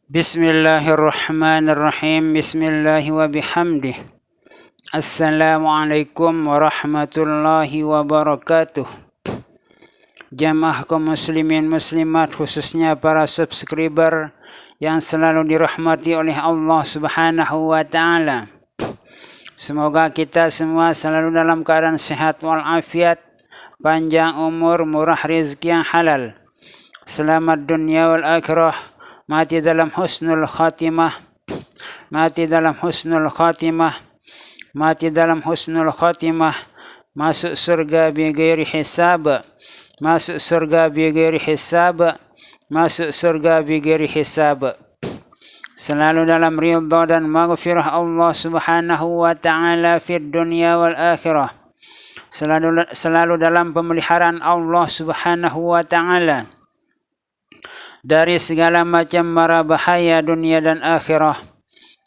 Bismillahirrahmanirrahim. Bismillahi wa bihamdih. Assalamualaikum warahmatullahi wabarakatuh. Jamaah kaum muslimin muslimat, khususnya para subscriber yang selalu dirahmati oleh Allah Subhanahu wa taala. Semoga kita semua selalu dalam keadaan sehat walafiat, panjang umur, murah rezeki yang halal. Selamat dunia wal akhirah. Mati dalam husnul khatimah, mati dalam husnul khatimah, mati dalam husnul khatimah, masuk surga bighairi hisab, masuk surga bighairi hisab, masuk surga bighairi hisab. Selalu dalam ridha dan maghfirah Allah Subhanahu wa taala fid dunya wal akhirah. Selalu dalam pemeliharaan Allah Subhanahu wa taala dari segala macam mara bahaya dunia dan akhirah.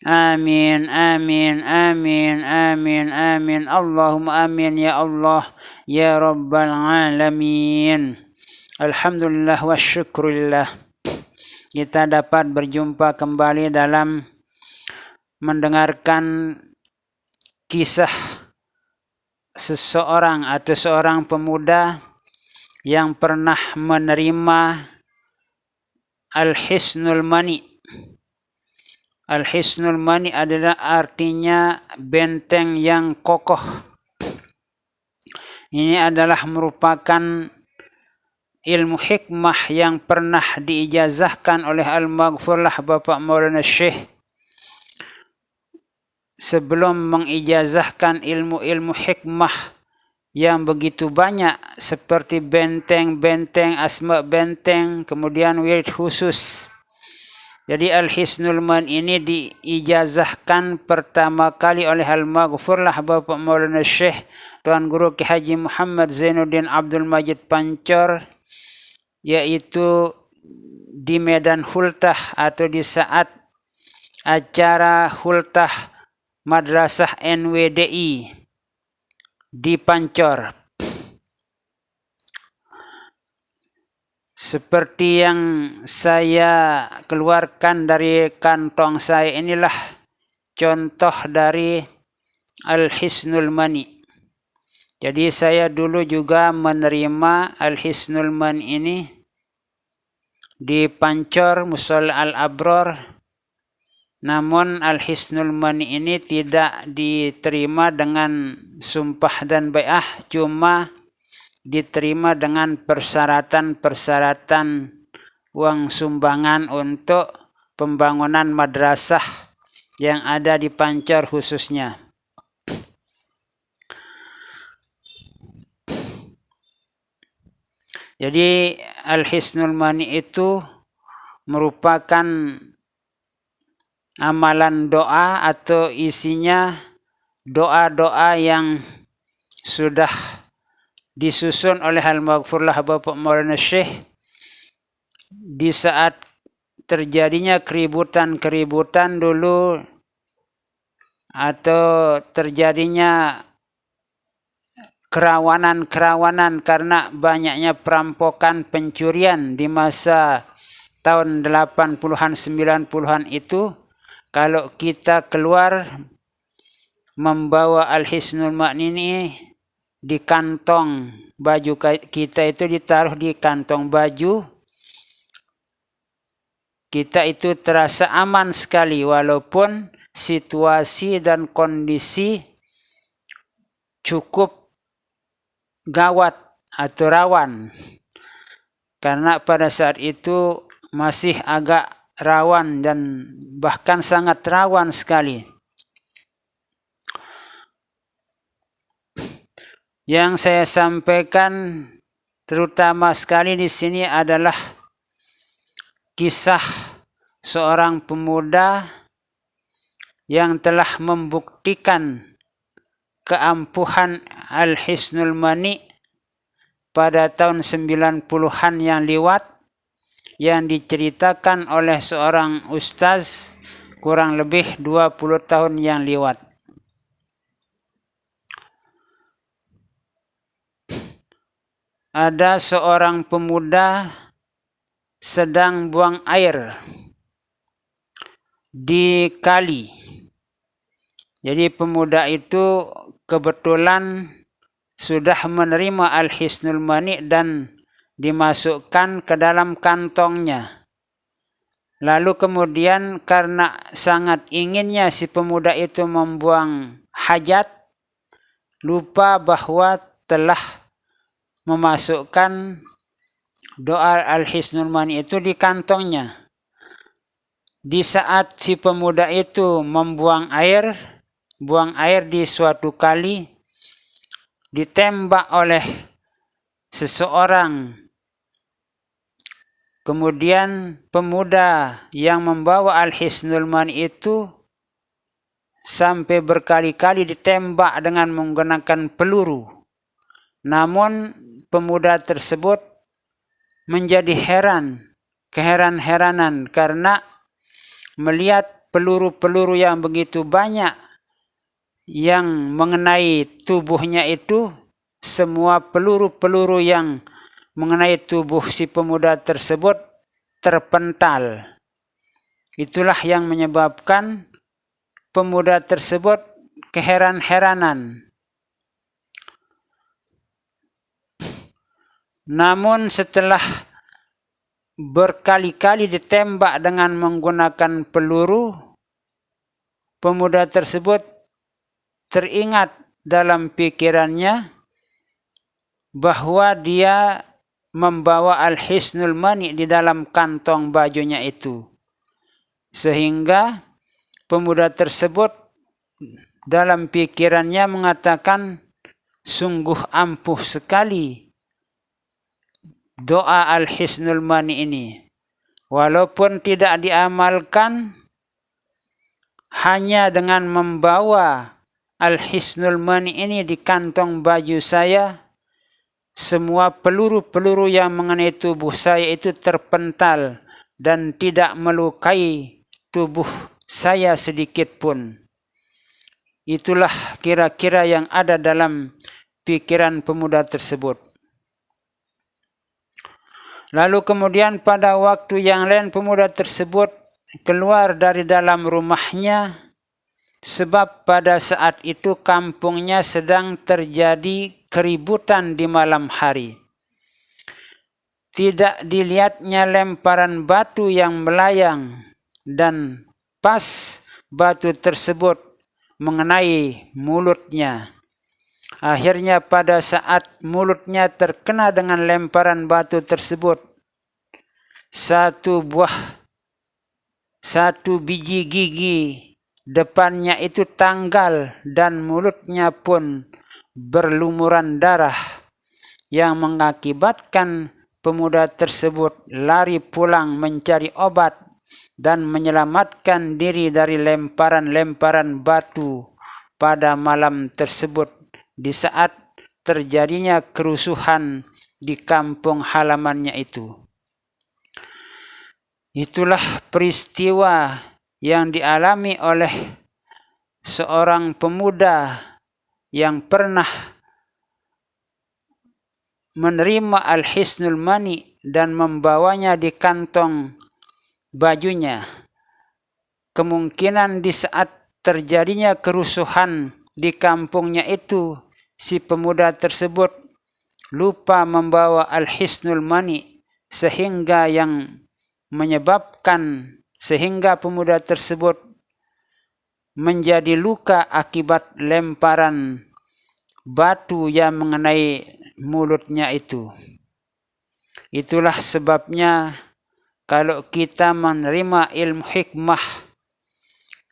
Amin, amin, amin, amin, amin. Allahumma amin ya Allah, ya Rabbal Alamin. Alhamdulillah wa syukurillah. Kita dapat berjumpa kembali dalam mendengarkan kisah seseorang atau seorang pemuda yang pernah menerima Al-Hisnul Mani. Al-Hisnul Mani adalah artinya benteng yang kokoh. Ini adalah merupakan ilmu hikmah yang pernah diijazahkan oleh Al-Maghfurlah Bapak Maulana Syekh sebelum mengijazahkan ilmu-ilmu hikmah yang begitu banyak seperti benteng-benteng, asma benteng, kemudian wirid khusus. Jadi Al-Hisnul Man ini diijazahkan pertama kali oleh Al-Maghfurlah Bapak Maulana Syekh Tuan Guru Ki Haji Muhammad Zainuddin Abdul Majid Pancor, yaitu di Medan Hultah atau di saat acara Hultah Madrasah NWDI di Pancor. Seperti yang saya keluarkan dari kantong saya, inilah contoh dari Al-Hisnul Mani. Jadi saya dulu juga menerima Al-Hisnul Mani ini di Pancor Mushola Al-Abror. Namun Al-Hisnul Mani ini tidak diterima dengan sumpah dan bai'ah, cuma diterima dengan persyaratan-persyaratan uang sumbangan untuk pembangunan madrasah yang ada di Pancor khususnya. Jadi Al-Hisnul Mani itu merupakan amalan doa atau isinya doa-doa yang sudah disusun oleh Al-Maghfurlah Bapak Maulana Syekh di saat terjadinya keributan-keributan dulu atau terjadinya kerawanan-kerawanan karena banyaknya perampokan, pencurian di masa tahun 80-an 90-an itu. Kalau kita keluar membawa Al-Hisnul Mani ini di kantong baju kita, itu ditaruh di kantong baju kita, itu terasa aman sekali walaupun situasi dan kondisi cukup gawat atau rawan, karena pada saat itu masih agak rawan dan bahkan sangat rawan sekali. Yang saya sampaikan terutama sekali di sini adalah kisah seorang pemuda yang telah membuktikan keampuhan Al-Hisnul Mani pada tahun 90-an yang lewat, yang diceritakan oleh seorang ustaz kurang lebih 20 tahun yang lewat. Ada seorang pemuda sedang buang air di kali. Jadi pemuda itu kebetulan sudah menerima Al-Hisnul Mani dan dimasukkan ke dalam kantongnya. Lalu kemudian karena sangat inginnya si pemuda itu membuang hajat, lupa bahwa telah memasukkan doa Al-Hisnul Mani itu di kantongnya. Di saat si pemuda itu buang air di suatu kali, ditembak oleh seseorang. Kemudian pemuda yang membawa Al-Hisnul Mani itu sampai berkali-kali ditembak dengan menggunakan peluru. Namun pemuda tersebut menjadi keheran-heranan karena melihat peluru-peluru yang begitu banyak yang mengenai tubuhnya itu, semua peluru-peluru yang mengenai tubuh si pemuda tersebut terpental. Itulah yang menyebabkan pemuda tersebut keheran-heranan. Namun setelah berkali-kali ditembak dengan menggunakan peluru, pemuda tersebut teringat dalam pikirannya bahwa dia membawa Al-Hisnul Mani di dalam kantong bajunya itu. Sehingga pemuda tersebut dalam pikirannya mengatakan, sungguh ampuh sekali doa Al-Hisnul Mani ini. Walaupun tidak diamalkan, hanya dengan membawa Al-Hisnul Mani ini di kantong baju saya, semua peluru-peluru yang mengenai tubuh saya itu terpental dan tidak melukai tubuh saya sedikit pun. Itulah kira-kira yang ada dalam pikiran pemuda tersebut. Lalu kemudian pada waktu yang lain pemuda tersebut keluar dari dalam rumahnya, sebab pada saat itu kampungnya sedang terjadi keributan di malam hari. Tidak dilihatnya lemparan batu yang melayang dan pas batu tersebut mengenai mulutnya. Akhirnya pada saat mulutnya terkena dengan lemparan batu tersebut, satu biji gigi depannya itu tanggal dan mulutnya pun berlumuran darah yang mengakibatkan pemuda tersebut lari pulang mencari obat dan menyelamatkan diri dari lemparan-lemparan batu pada malam tersebut di saat terjadinya kerusuhan di kampung halamannya itu. Itulah peristiwa yang dialami oleh seorang pemuda yang pernah menerima Al-Hisnul Mani dan membawanya di kantong bajunya. Kemungkinan di saat terjadinya kerusuhan di kampungnya itu, si pemuda tersebut lupa membawa Al-Hisnul Mani sehingga pemuda tersebut menjadi luka akibat lemparan batu yang mengenai mulutnya itu. Itulah sebabnya kalau kita menerima ilmu hikmah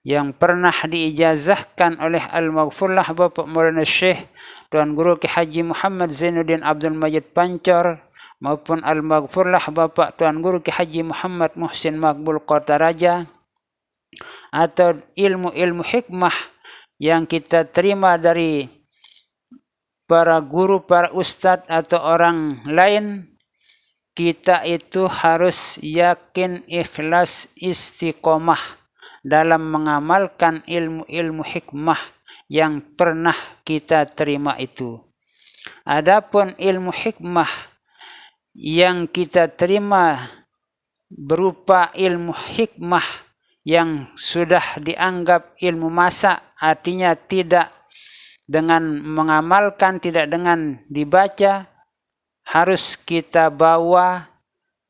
yang pernah diijazahkan oleh Al-Maghfurlah Bapak Maulana Syekh Tuan Guru Ki Haji Muhammad Zainuddin Abdul Majid Pancor maupun Al-Maghfurlah Bapak Tuan Guru Ki Haji Muhammad Muhsin Maqbul Kota Raja, atau ilmu-ilmu hikmah yang kita terima dari para guru, para ustadz atau orang lain, kita itu harus yakin, ikhlas, istiqomah dalam mengamalkan ilmu-ilmu hikmah yang pernah kita terima itu. Adapun ilmu hikmah yang kita terima berupa ilmu hikmah yang sudah dianggap ilmu masa, artinya tidak dengan mengamalkan, tidak dengan dibaca, harus kita bawa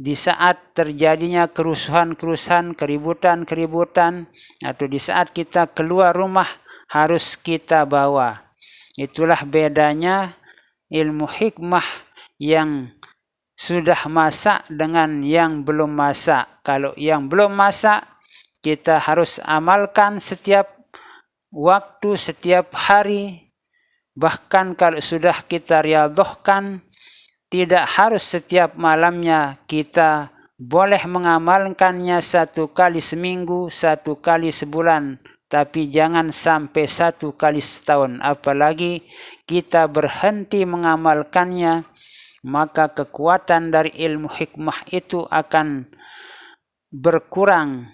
di saat terjadinya kerusuhan-kerusuhan, keributan-keributan, atau di saat kita keluar rumah harus kita bawa. Itulah bedanya ilmu hikmah yang sudah masak dengan yang belum masak. Kalau yang belum masak, kita harus amalkan setiap waktu, setiap hari. Bahkan kalau sudah kita riyadhahkan, tidak harus setiap malamnya, kita boleh mengamalkannya 1 kali seminggu, 1 kali sebulan, tapi jangan sampai 1 kali setahun. Apalagi kita berhenti mengamalkannya, maka kekuatan dari ilmu hikmah itu akan berkurang.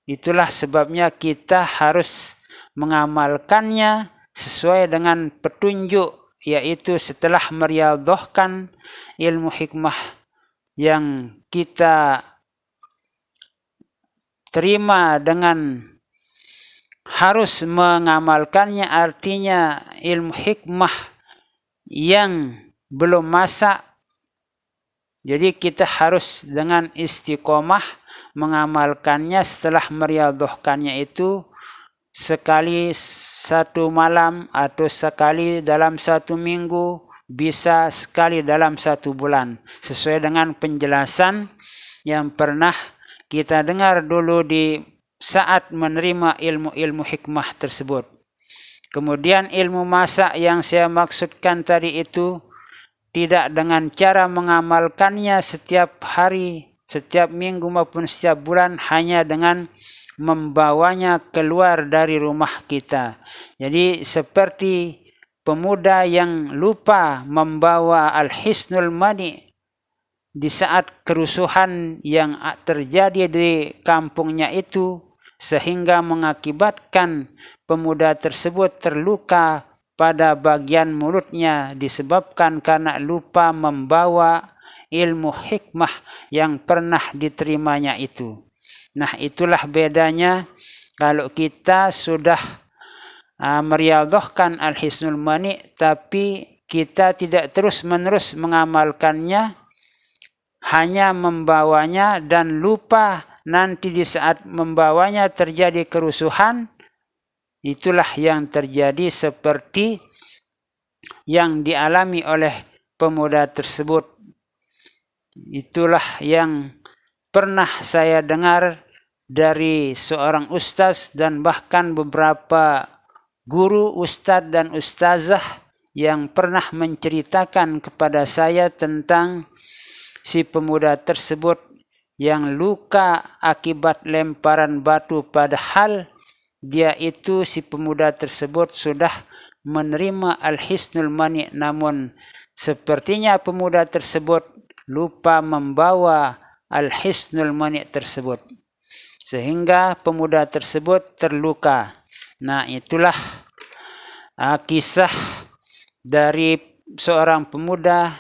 Itulah sebabnya kita harus mengamalkannya sesuai dengan petunjuk, yaitu setelah meriyadhahkan ilmu hikmah yang kita terima dengan harus mengamalkannya, artinya ilmu hikmah yang belum masak. Jadi kita harus dengan istiqomah mengamalkannya setelah meriyadhahkannya itu sekali 1 malam, atau sekali dalam 1 minggu, bisa sekali dalam 1 bulan, sesuai dengan penjelasan yang pernah kita dengar dulu di saat menerima ilmu-ilmu hikmah tersebut. Kemudian ilmu masak yang saya maksudkan tadi itu tidak dengan cara mengamalkannya setiap hari, setiap minggu maupun setiap bulan, hanya dengan membawanya keluar dari rumah kita. Jadi seperti pemuda yang lupa membawa al-hisnul mani di saat kerusuhan yang terjadi di kampungnya itu, sehingga mengakibatkan pemuda tersebut terluka pada bagian mulutnya disebabkan karena lupa membawa ilmu hikmah yang pernah diterimanya itu. Nah, itulah bedanya kalau kita sudah meriyadhahkan al-hisnul mani, tapi kita tidak terus-menerus mengamalkannya, hanya membawanya dan lupa nanti di saat membawanya terjadi kerusuhan. Itulah yang terjadi seperti yang dialami oleh pemuda tersebut. Itulah yang pernah saya dengar dari seorang ustaz dan bahkan beberapa guru, ustadz dan ustazah yang pernah menceritakan kepada saya tentang si pemuda tersebut yang luka akibat lemparan batu, padahal dia itu, si pemuda tersebut, sudah menerima al-hisnul mani, namun sepertinya pemuda tersebut lupa membawa al-hisnul mani tersebut, sehingga pemuda tersebut terluka. Nah, itulah kisah dari seorang pemuda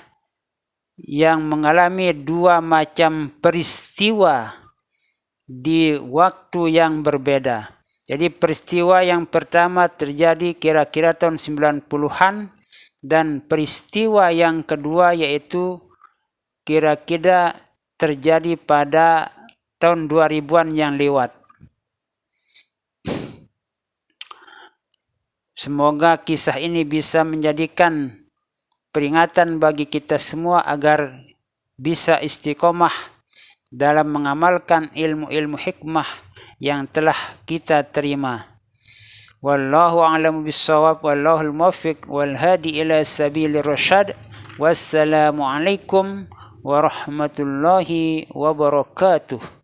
yang mengalami 2 macam peristiwa di waktu yang berbeda. Jadi peristiwa yang pertama terjadi kira-kira tahun 90-an, dan peristiwa yang kedua yaitu kira-kira terjadi pada tahun 2000-an yang lewat. Semoga kisah ini bisa menjadikan peringatan bagi kita semua agar bisa istiqomah dalam mengamalkan ilmu-ilmu hikmah yang telah kita terima. Wallahu a'lamu bis-shawab, wallahul muwaffiq wal hadi ila sabilir rasyad. Wassalamu alaikum warahmatullahi wabarakatuh.